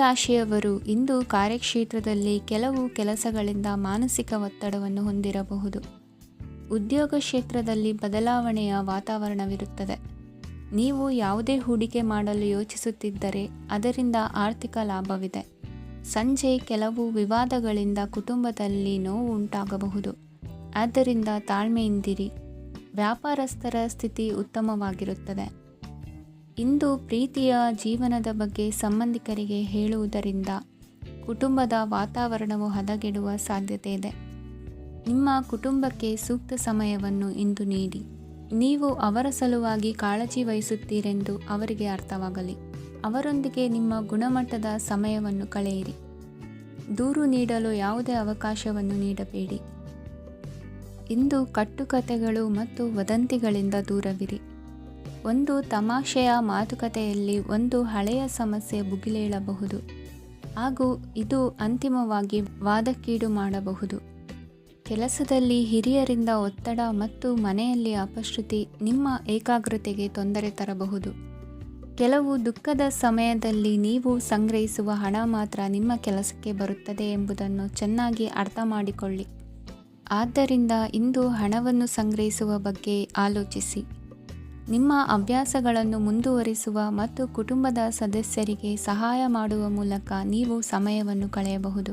ರಾಶಿಯವರು ಇಂದು ಕಾರ್ಯಕ್ಷೇತ್ರದಲ್ಲಿ ಕೆಲವು ಕೆಲಸಗಳಿಂದ ಮಾನಸಿಕ ಒತ್ತಡವನ್ನು ಹೊಂದಿರಬಹುದು. ಉದ್ಯೋಗ ಕ್ಷೇತ್ರದಲ್ಲಿ ಬದಲಾವಣೆಯ ವಾತಾವರಣವಿರುತ್ತದೆ. ನೀವು ಯಾವುದೇ ಹೂಡಿಕೆ ಮಾಡಲು ಯೋಚಿಸುತ್ತಿದ್ದರೆ ಅದರಿಂದ ಆರ್ಥಿಕ ಲಾಭವಿದೆ. ಸಂಜೆ ಕೆಲವು ವಿವಾದಗಳಿಂದ ಕುಟುಂಬದಲ್ಲಿ ನೋವು ಉಂಟಾಗಬಹುದು. ಆದ್ದರಿಂದ ತಾಳ್ಮೆಯಿಂದಿರಿ. ವ್ಯಾಪಾರಸ್ಥರ ಸ್ಥಿತಿ ಉತ್ತಮವಾಗಿರುತ್ತದೆ. ಇಂದು ಪ್ರೀತಿಯ ಜೀವನದ ಬಗ್ಗೆ ಸಂಬಂಧಿಕರಿಗೆ ಹೇಳುವುದರಿಂದ ಕುಟುಂಬದ ವಾತಾವರಣವು ಹದಗೆಡುವ ಸಾಧ್ಯತೆ ಇದೆ. ನಿಮ್ಮ ಕುಟುಂಬಕ್ಕೆ ಸೂಕ್ತ ಸಮಯವನ್ನು ಇಂದು ನೀಡಿ. ನೀವು ಅವರ ಸಲುವಾಗಿ ಕಾಳಜಿ ವಹಿಸುತ್ತೀರೆಂದು ಅವರಿಗೆ ಅರ್ಥವಾಗಲಿ. ಅವರೊಂದಿಗೆ ನಿಮ್ಮ ಗುಣಮಟ್ಟದ ಸಮಯವನ್ನು ಕಳೆಯಿರಿ. ದೂರು ನೀಡಲು ಯಾವುದೇ ಅವಕಾಶವನ್ನು ನೀಡಬೇಡಿ. ಇಂದು ಕಟ್ಟುಕತೆಗಳು ಮತ್ತು ವದಂತಿಗಳಿಂದ ದೂರವಿರಿ. ಒಂದು ತಮಾಷೆಯ ಮಾತುಕತೆಯಲ್ಲಿ ಒಂದು ಹಳೆಯ ಸಮಸ್ಯೆ ಭುಗಿಲೇಳಬಹುದು ಹಾಗೂ ಇದು ಅಂತಿಮವಾಗಿ ವಾದಕ್ಕೀಡು ಮಾಡಬಹುದು. ಕೆಲಸದಲ್ಲಿ ಹಿರಿಯರಿಂದ ಒತ್ತಡ ಮತ್ತು ಮನೆಯಲ್ಲಿ ಅಪಶ್ರುತಿ ನಿಮ್ಮ ಏಕಾಗ್ರತೆಗೆ ತೊಂದರೆ ತರಬಹುದು. ಕೆಲವು ದುಃಖದ ಸಮಯದಲ್ಲಿ ನೀವು ಸಂಗ್ರಹಿಸುವ ಹಣ ಮಾತ್ರ ನಿಮ್ಮ ಕೆಲಸಕ್ಕೆ ಬರುತ್ತದೆ ಎಂಬುದನ್ನು ಚೆನ್ನಾಗಿ ಅರ್ಥ ಮಾಡಿಕೊಳ್ಳಿ. ಆದ್ದರಿಂದ ಇಂದು ಹಣವನ್ನು ಸಂಗ್ರಹಿಸುವ ಬಗ್ಗೆ ಆಲೋಚಿಸಿ. ನಿಮ್ಮ ಅಭ್ಯಾಸಗಳನ್ನು ಮುಂದುವರಿಸುವ ಮತ್ತು ಕುಟುಂಬದ ಸದಸ್ಯರಿಗೆ ಸಹಾಯ ಮಾಡುವ ಮೂಲಕ ನೀವು ಸಮಯವನ್ನು ಕಳೆಯಬಹುದು.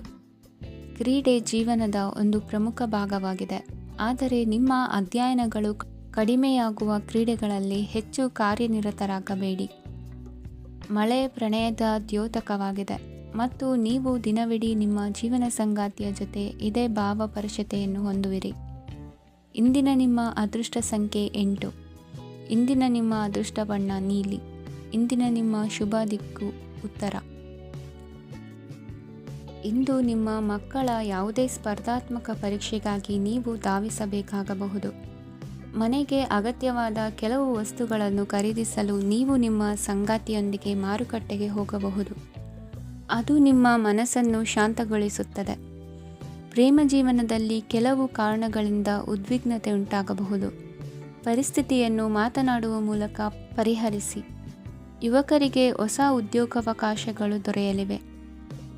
ಕ್ರೀಡೆ ಜೀವನದ ಒಂದು ಪ್ರಮುಖ ಭಾಗವಾಗಿದೆ, ಆದರೆ ನಿಮ್ಮ ಅಧ್ಯಯನಗಳು ಕಡಿಮೆಯಾಗುವ ಕ್ರೀಡೆಗಳಲ್ಲಿ ಹೆಚ್ಚು ಕಾರ್ಯನಿರತರಾಗಬೇಡಿ. ಮಳೆ ಪ್ರಣಯದ ದ್ಯೋತಕವಾಗಿದೆ ಮತ್ತು ನೀವು ದಿನವಿಡೀ ನಿಮ್ಮ ಜೀವನ ಸಂಗಾತಿಯ ಜೊತೆ ಇದೇ ಭಾವಪರಶತೆಯನ್ನು ಹೊಂದುವಿರಿ. ಇಂದಿನ ನಿಮ್ಮ ಅದೃಷ್ಟ ಸಂಖ್ಯೆ 8. ಇಂದಿನ ನಿಮ್ಮ ಅದೃಷ್ಟ ಬಣ್ಣ ನೀಲಿ. ಇಂದಿನ ನಿಮ್ಮ ಶುಭ ದಿಕ್ಕು ಉತ್ತರ. ಇಂದು ನಿಮ್ಮ ಮಕ್ಕಳ ಯಾವುದೇ ಸ್ಪರ್ಧಾತ್ಮಕ ಪರೀಕ್ಷೆಗಾಗಿ ನೀವು ಧಾವಿಸಬೇಕಾಗಬಹುದು. ಮನೆಗೆ ಅಗತ್ಯವಾದ ಕೆಲವು ವಸ್ತುಗಳನ್ನು ಖರೀದಿಸಲು ನೀವು ನಿಮ್ಮ ಸಂಗಾತಿಯೊಂದಿಗೆ ಮಾರುಕಟ್ಟೆಗೆ ಹೋಗಬಹುದು. ಅದು ನಿಮ್ಮ ಮನಸ್ಸನ್ನು ಶಾಂತಗೊಳಿಸುತ್ತದೆ. ಪ್ರೇಮ ಜೀವನದಲ್ಲಿ ಕೆಲವು ಕಾರಣಗಳಿಂದ ಉದ್ವಿಗ್ನತೆ ಉಂಟಾಗಬಹುದು. ಪರಿಸ್ಥಿತಿಯನ್ನು ಮಾತನಾಡುವ ಮೂಲಕ ಪರಿಹರಿಸಿ. ಯುವಕರಿಗೆ ಹೊಸ ಉದ್ಯೋಗಾವಕಾಶಗಳು ದೊರೆಯಲಿವೆ.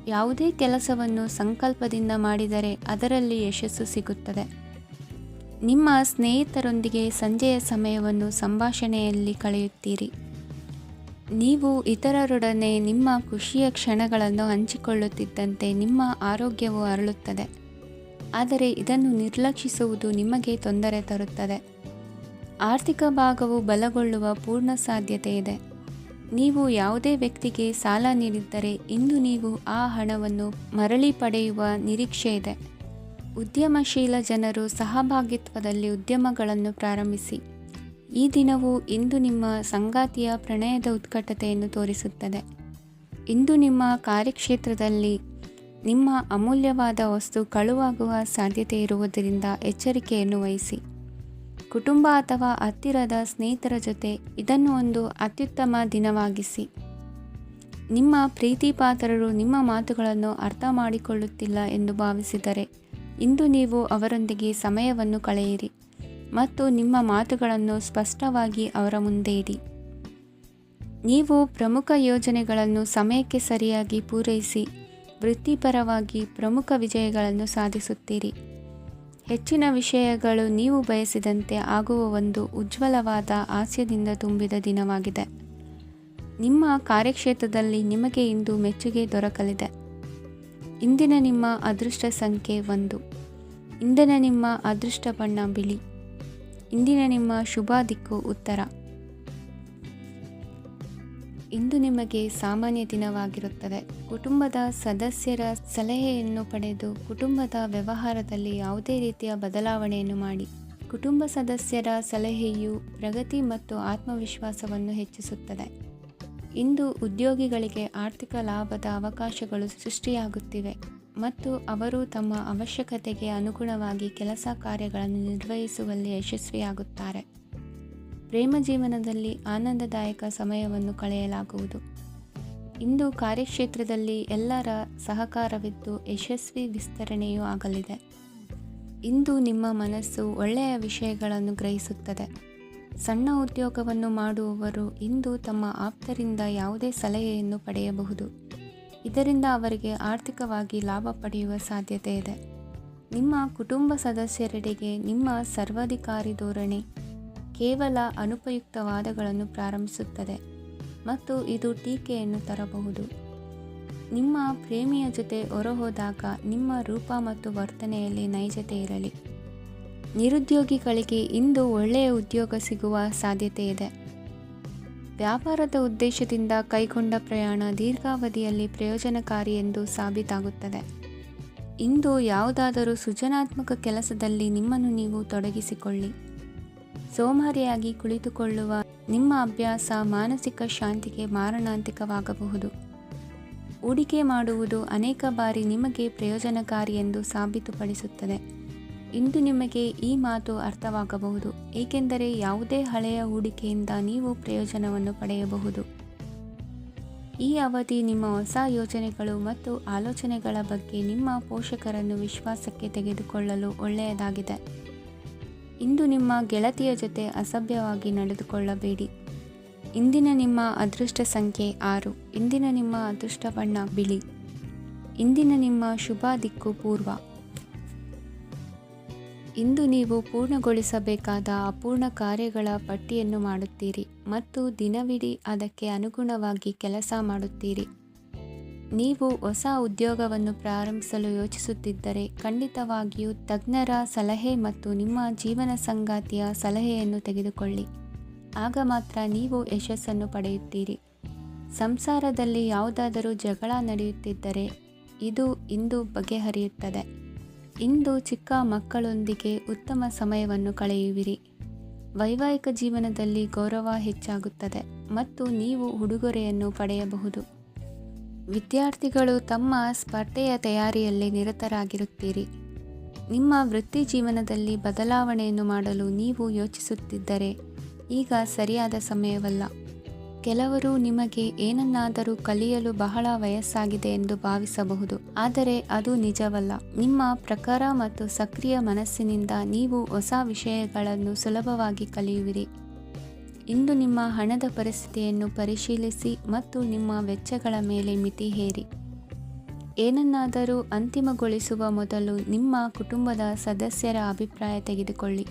ಯಾವುದೇ ಕೆಲಸವನ್ನು ಸಂಕಲ್ಪದಿಂದ ಮಾಡಿದರೆ ಅದರಲ್ಲಿ ಯಶಸ್ಸು ಸಿಗುತ್ತದೆ. ನಿಮ್ಮ ಸ್ನೇಹಿತರೊಂದಿಗೆ ಸಂಜೆಯ ಸಮಯವನ್ನು ಸಂಭಾಷಣೆಯಲ್ಲಿ ಕಳೆಯುತ್ತೀರಿ. ನೀವು ಇತರರೊಡನೆ ನಿಮ್ಮ ಖುಷಿಯ ಕ್ಷಣಗಳನ್ನು ಹಂಚಿಕೊಳ್ಳುತ್ತಿದ್ದಂತೆ ನಿಮ್ಮ ಆರೋಗ್ಯವು ಅರಳುತ್ತದೆ. ಆದರೆ ಇದನ್ನು ನಿರ್ಲಕ್ಷಿಸುವುದು ನಿಮಗೆ ತೊಂದರೆ ತರುತ್ತದೆ. ಆರ್ಥಿಕ ಭಾಗವು ಬಲಗೊಳ್ಳುವ ಪೂರ್ಣ ಸಾಧ್ಯತೆ ಇದೆ. ನೀವು ಯಾವುದೇ ವ್ಯಕ್ತಿಗೆ ಸಾಲ ನೀಡಿದ್ದರೆ ಇಂದು ನೀವು ಆ ಹಣವನ್ನು ಮರಳಿ ಪಡೆಯುವ ನಿರೀಕ್ಷೆ ಇದೆ. ಉದ್ಯಮಶೀಲ ಜನರು ಸಹಭಾಗಿತ್ವದಲ್ಲಿ ಉದ್ಯಮಗಳನ್ನು ಪ್ರಾರಂಭಿಸಿ. ಈ ದಿನವು ಇಂದು ನಿಮ್ಮ ಸಂಗಾತಿಯ ಪ್ರಣಯದ ಉತ್ಕಟತೆಯನ್ನು ತೋರಿಸುತ್ತದೆ. ಇಂದು ನಿಮ್ಮ ಕಾರ್ಯಕ್ಷೇತ್ರದಲ್ಲಿ ನಿಮ್ಮ ಅಮೂಲ್ಯವಾದ ವಸ್ತು ಕಳುವಾಗುವ ಸಾಧ್ಯತೆ ಇರುವುದರಿಂದ ಎಚ್ಚರಿಕೆಯನ್ನು ವಹಿಸಿ. ಕುಟುಂಬ ಅಥವಾ ಹತ್ತಿರದ ಸ್ನೇಹಿತರ ಜೊತೆ ಇದನ್ನು ಒಂದು ಅತ್ಯುತ್ತಮ ದಿನವಾಗಿಸಿ. ನಿಮ್ಮ ಪ್ರೀತಿಪಾತ್ರರು ನಿಮ್ಮ ಮಾತುಗಳನ್ನು ಅರ್ಥ ಮಾಡಿಕೊಳ್ಳುತ್ತಿಲ್ಲ ಎಂದು ಭಾವಿಸಿದರೆ ಇಂದು ನೀವು ಅವರೊಂದಿಗೆ ಸಮಯವನ್ನು ಕಳೆಯಿರಿ ಮತ್ತು ನಿಮ್ಮ ಮಾತುಗಳನ್ನು ಸ್ಪಷ್ಟವಾಗಿ ಅವರ ಮುಂದೆ ಇಡಿ. ನೀವು ಪ್ರಮುಖ ಯೋಜನೆಗಳನ್ನು ಸಮಯಕ್ಕೆ ಸರಿಯಾಗಿ ಪೂರೈಸಿ ವೃತ್ತಿಪರವಾಗಿ ಪ್ರಮುಖ ವಿಜಯಗಳನ್ನು ಸಾಧಿಸುತ್ತೀರಿ. ಹೆಚ್ಚಿನ ವಿಷಯಗಳು ನೀವು ಬಯಸಿದಂತೆ ಆಗುವ ಒಂದು ಉಜ್ವಲವಾದ ಹಾಸ್ಯದಿಂದ ತುಂಬಿದ ದಿನವಾಗಿದೆ. ನಿಮ್ಮ ಕಾರ್ಯಕ್ಷೇತ್ರದಲ್ಲಿ ನಿಮಗೆ ಇಂದು ಮೆಚ್ಚುಗೆ ದೊರಕಲಿದೆ. ಇಂದಿನ ನಿಮ್ಮ ಅದೃಷ್ಟ ಸಂಖ್ಯೆ 1. ಇಂದಿನ ನಿಮ್ಮ ಅದೃಷ್ಟ ಬಣ್ಣ ಬಿಳಿ. ಇಂದಿನ ನಿಮ್ಮ ಶುಭ ದಿಕ್ಕು ಉತ್ತರ. ಇಂದು ನಿಮಗೆ ಸಾಮಾನ್ಯ ದಿನವಾಗಿರುತ್ತದೆ. ಕುಟುಂಬದ ಸದಸ್ಯರ ಸಲಹೆಯನ್ನು ಪಡೆದು ಕುಟುಂಬದ ವ್ಯವಹಾರದಲ್ಲಿ ಯಾವುದೇ ರೀತಿಯ ಬದಲಾವಣೆಯನ್ನು ಮಾಡಿ. ಕುಟುಂಬ ಸದಸ್ಯರ ಸಲಹೆಯು ಪ್ರಗತಿ ಮತ್ತು ಆತ್ಮವಿಶ್ವಾಸವನ್ನು ಹೆಚ್ಚಿಸುತ್ತದೆ. ಇಂದು ಉದ್ಯೋಗಿಗಳಿಗೆ ಆರ್ಥಿಕ ಲಾಭದ ಅವಕಾಶಗಳು ಸೃಷ್ಟಿಯಾಗುತ್ತಿವೆ ಮತ್ತು ಅವರು ತಮ್ಮ ಅವಶ್ಯಕತೆಗೆ ಅನುಗುಣವಾಗಿ ಕೆಲಸ ಕಾರ್ಯಗಳನ್ನು ನಿರ್ವಹಿಸುವಲ್ಲಿ ಯಶಸ್ವಿಯಾಗುತ್ತಾರೆ. ಪ್ರೇಮ ಜೀವನದಲ್ಲಿ ಆನಂದದಾಯಕ ಸಮಯವನ್ನು ಕಳೆಯಲಾಗುವುದು. ಇಂದು ಕಾರ್ಯಕ್ಷೇತ್ರದಲ್ಲಿ ಎಲ್ಲರ ಸಹಕಾರವಿದ್ದು ಯಶಸ್ವಿ ವಿಸ್ತರಣೆಯೂ ಆಗಲಿದೆ. ಇಂದು ನಿಮ್ಮ ಮನಸ್ಸು ಒಳ್ಳೆಯ ವಿಷಯಗಳನ್ನು ಗ್ರಹಿಸುತ್ತದೆ. ಸಣ್ಣ ಉದ್ಯೋಗವನ್ನು ಮಾಡುವವರು ಇಂದು ತಮ್ಮ ಆಪ್ತರಿಂದ ಯಾವುದೇ ಸಲಹೆಯನ್ನು ಪಡೆಯಬಹುದು. ಇದರಿಂದ ಅವರಿಗೆ ಆರ್ಥಿಕವಾಗಿ ಲಾಭ ಪಡೆಯುವ ಸಾಧ್ಯತೆ ಇದೆ. ನಿಮ್ಮ ಕುಟುಂಬ ಸದಸ್ಯರೆಡೆಗೆ ನಿಮ್ಮ ಸರ್ವಾಧಿಕಾರಿ ಧೋರಣೆ ಕೇವಲ ಅನುಪಯುಕ್ತ ವಾದಗಳನ್ನು ಪ್ರಾರಂಭಿಸುತ್ತದೆ ಮತ್ತು ಇದು ಟೀಕೆಯನ್ನು ತರಬಹುದು. ನಿಮ್ಮ ಪ್ರೇಮಿಯ ಜೊತೆ ಹೊರಹೋದಾಗ ನಿಮ್ಮ ರೂಪ ಮತ್ತು ವರ್ತನೆಯಲ್ಲಿ ನೈಜತೆ ಇರಲಿ. ನಿರುದ್ಯೋಗಿಗಳಿಗೆ ಇಂದು ಒಳ್ಳೆಯ ಉದ್ಯೋಗ ಸಿಗುವ ಸಾಧ್ಯತೆ ಇದೆ. ವ್ಯಾಪಾರದ ಉದ್ದೇಶದಿಂದ ಕೈಗೊಂಡ ಪ್ರಯಾಣ ದೀರ್ಘಾವಧಿಯಲ್ಲಿ ಪ್ರಯೋಜನಕಾರಿ ಎಂದು ಸಾಬೀತಾಗುತ್ತದೆ. ಇಂದು ಯಾವುದಾದರೂ ಸೃಜನಾತ್ಮಕ ಕೆಲಸದಲ್ಲಿ ನಿಮ್ಮನ್ನು ನೀವು ತೊಡಗಿಸಿಕೊಳ್ಳಿ. ಸೋಮಾರಿಯಾಗಿ ಕುಳಿತುಕೊಳ್ಳುವ ನಿಮ್ಮ ಅಭ್ಯಾಸ ಮಾನಸಿಕ ಶಾಂತಿಗೆ ಮಾರಣಾಂತಿಕವಾಗಬಹುದು. ಹೂಡಿಕೆ ಮಾಡುವುದು ಅನೇಕ ಬಾರಿ ನಿಮಗೆ ಪ್ರಯೋಜನಕಾರಿ ಎಂದು ಸಾಬೀತುಪಡಿಸುತ್ತದೆ. ಇಂದು ನಿಮಗೆ ಈ ಮಾತು ಅರ್ಥವಾಗಬಹುದು, ಏಕೆಂದರೆ ಯಾವುದೇ ಹಳೆಯ ಹೂಡಿಕೆಯಿಂದ ನೀವು ಪ್ರಯೋಜನವನ್ನು ಪಡೆಯಬಹುದು. ಈ ಅವಧಿ ನಿಮ್ಮ ಹೊಸ ಯೋಜನೆಗಳು ಮತ್ತು ಆಲೋಚನೆಗಳ ಬಗ್ಗೆ ನಿಮ್ಮ ಪೋಷಕರನ್ನು ವಿಶ್ವಾಸಕ್ಕೆ ತೆಗೆದುಕೊಳ್ಳಲು ಒಳ್ಳೆಯದಾಗಿದೆ. ಇಂದು ನಿಮ್ಮ ಗೆಳತಿಯ ಜೊತೆ ಅಸಭ್ಯವಾಗಿ ನಡೆದುಕೊಳ್ಳಬೇಡಿ. ಇಂದಿನ ನಿಮ್ಮ ಅದೃಷ್ಟ ಸಂಖ್ಯೆ 6. ಇಂದಿನ ನಿಮ್ಮ ಅದೃಷ್ಟ ಬಣ್ಣ ಬಿಳಿ. ಇಂದಿನ ನಿಮ್ಮ ಶುಭ ದಿಕ್ಕು ಪೂರ್ವ. ಇಂದು ನೀವು ಪೂರ್ಣಗೊಳಿಸಬೇಕಾದ ಅಪೂರ್ಣ ಕಾರ್ಯಗಳ ಪಟ್ಟಿಯನ್ನು ಮಾಡುತ್ತೀರಿ ಮತ್ತು ದಿನವಿಡೀ ಅದಕ್ಕೆ ಅನುಗುಣವಾಗಿ ಕೆಲಸ ಮಾಡುತ್ತೀರಿ. ನೀವು ಹೊಸ ಉದ್ಯೋಗವನ್ನು ಪ್ರಾರಂಭಿಸಲು ಯೋಚಿಸುತ್ತಿದ್ದರೆ ಖಂಡಿತವಾಗಿಯೂ ತಜ್ಞರ ಸಲಹೆ ಮತ್ತು ನಿಮ್ಮ ಜೀವನ ಸಂಗಾತಿಯ ಸಲಹೆಯನ್ನು ತೆಗೆದುಕೊಳ್ಳಿ. ಆಗ ಮಾತ್ರ ನೀವು ಯಶಸ್ಸನ್ನು ಪಡೆಯುತ್ತೀರಿ. ಸಂಸಾರದಲ್ಲಿ ಯಾವುದಾದರೂ ಜಗಳ ನಡೆಯುತ್ತಿದ್ದರೆ ಇದು ಇಂದು ಬಗೆಹರಿಯುತ್ತದೆ. ಇಂದು ಚಿಕ್ಕ ಮಕ್ಕಳೊಂದಿಗೆ ಉತ್ತಮ ಸಮಯವನ್ನು ಕಳೆಯುವಿರಿ. ವೈವಾಹಿಕ ಜೀವನದಲ್ಲಿ ಗೌರವ ಹೆಚ್ಚಾಗುತ್ತದೆ ಮತ್ತು ನೀವು ಉಡುಗೊರೆಯನ್ನು ಪಡೆಯಬಹುದು. ವಿದ್ಯಾರ್ಥಿಗಳು ತಮ್ಮ ಸ್ಪರ್ಧೆಯ ತಯಾರಿಯಲ್ಲಿ ನಿರತರಾಗಿರುತ್ತೀರಿ. ನಿಮ್ಮ ವೃತ್ತಿ ಜೀವನದಲ್ಲಿ ಬದಲಾವಣೆಯನ್ನು ಮಾಡಲು ನೀವು ಯೋಚಿಸುತ್ತಿದ್ದರೆ ಈಗ ಸರಿಯಾದ ಸಮಯವಲ್ಲ. ಕೆಲವರು ನಿಮಗೆ ಏನನ್ನಾದರೂ ಕಲಿಯಲು ಬಹಳ ವಯಸ್ಸಾಗಿದೆ ಎಂದು ಭಾವಿಸಬಹುದು, ಆದರೆ ಅದು ನಿಜವಲ್ಲ. ನಿಮ್ಮ ಪ್ರಖರ ಮತ್ತು ಸಕ್ರಿಯ ಮನಸ್ಸಿನಿಂದ ನೀವು ಹೊಸ ವಿಷಯಗಳನ್ನು ಸುಲಭವಾಗಿ ಕಲಿಯುವಿರಿ. ಇಂದು ನಿಮ್ಮ ಹಣದ ಪರಿಸ್ಥಿತಿಯನ್ನು ಪರಿಶೀಲಿಸಿ ಮತ್ತು ನಿಮ್ಮ ವೆಚ್ಚಗಳ ಮೇಲೆ ಮಿತಿ ಹೇರಿ. ಏನನ್ನಾದರೂ ಅಂತಿಮಗೊಳಿಸುವ ಮೊದಲು ನಿಮ್ಮ ಕುಟುಂಬದ ಸದಸ್ಯರ ಅಭಿಪ್ರಾಯ ತೆಗೆದುಕೊಳ್ಳಿ.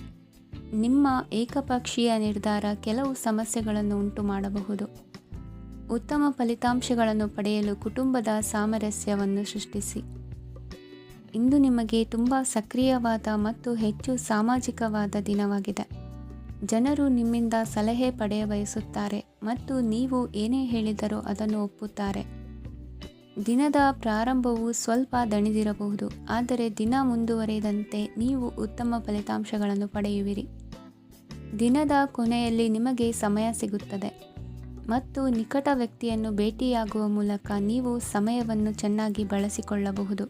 ನಿಮ್ಮ ಏಕಪಕ್ಷೀಯ ನಿರ್ಧಾರ ಕೆಲವು ಸಮಸ್ಯೆಗಳನ್ನು ಉಂಟು ಮಾಡಬಹುದು. ಉತ್ತಮ ಫಲಿತಾಂಶಗಳನ್ನು ಪಡೆಯಲು ಕುಟುಂಬದ ಸಾಮರಸ್ಯವನ್ನು ಸೃಷ್ಟಿಸಿ. ಇಂದು ನಿಮಗೆ ತುಂಬ ಸಕ್ರಿಯವಾದ ಮತ್ತು ಹೆಚ್ಚು ಸಾಮಾಜಿಕವಾದ ದಿನವಾಗಿದೆ. ಜನರು ನಿಮ್ಮಿಂದ ಸಲಹೆ ಪಡೆಯಬಯಸುತ್ತಾರೆ ಮತ್ತು ನೀವು ಏನೇ ಹೇಳಿದರೂ ಅದನ್ನು ಒಪ್ಪುತ್ತಾರೆ. ದಿನದ ಪ್ರಾರಂಭವು ಸ್ವಲ್ಪ ದಣಿದಿರಬಹುದು, ಆದರೆ ದಿನ ಮುಂದುವರಿದಂತೆ ನೀವು ಉತ್ತಮ ಫಲಿತಾಂಶಗಳನ್ನು ಪಡೆಯುವಿರಿ. ದಿನದ ಕೊನೆಯಲ್ಲಿ ನಿಮಗೆ ಸಮಯ ಸಿಗುತ್ತದೆ ಮತ್ತು ನಿಕಟ ವ್ಯಕ್ತಿಯನ್ನು ಭೇಟಿಯಾಗುವ ಮೂಲಕ ನೀವು ಸಮಯವನ್ನು ಚೆನ್ನಾಗಿ ಬಳಸಿಕೊಳ್ಳಬಹುದು.